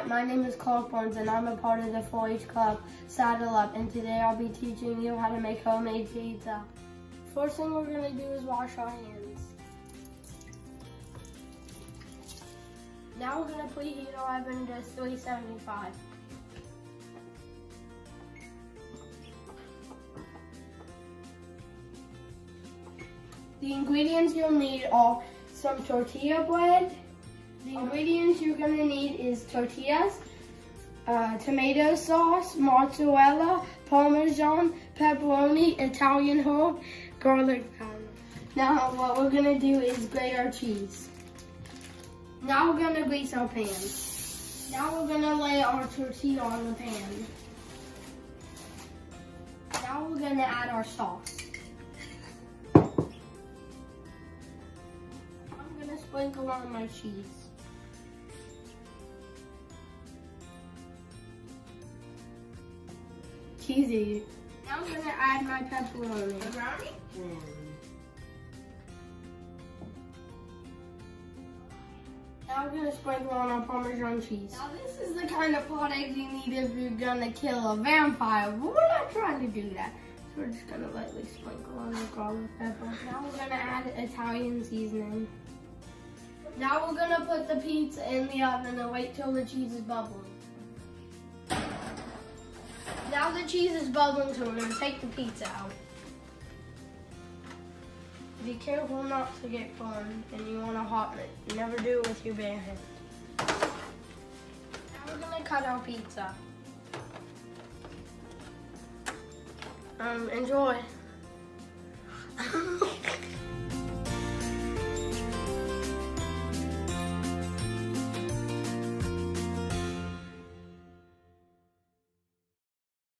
my name is Clark Burns and I'm a part of the 4-H Club Saddle Up, and today I'll be teaching you how to make homemade pizza. First thing we're going to do is wash our hands. Now we're going to preheat our oven to 375. The ingredients you'll need are some tortilla bread. The ingredients you're going to need is tortillas, tomato sauce, mozzarella, parmesan, pepperoni, Italian herb, garlic powder. Now what we're going to do is grate our cheese. Now we're going to grease our pan. Now we're going to lay our tortilla on the pan. Now we're going to add our sauce. I'm going to sprinkle on my cheese. Cheesy. Now I'm going to add my pepperoni. Pepperoni? Now we're going to sprinkle on our Parmesan cheese. Now this is the kind of pot eggs you need if you're going to kill a vampire, but we're not trying to do that. So we're just going to lightly sprinkle on the garlic pepper. Now we're going to add Italian seasoning. Now we're going to put the pizza in the oven and wait till the cheese is bubbling. Now the cheese is bubbling, so we're going to take the pizza out. Be careful not to get burned, and you want to hot it. Never do it with your bare hand. Now we're going to cut our pizza. Enjoy.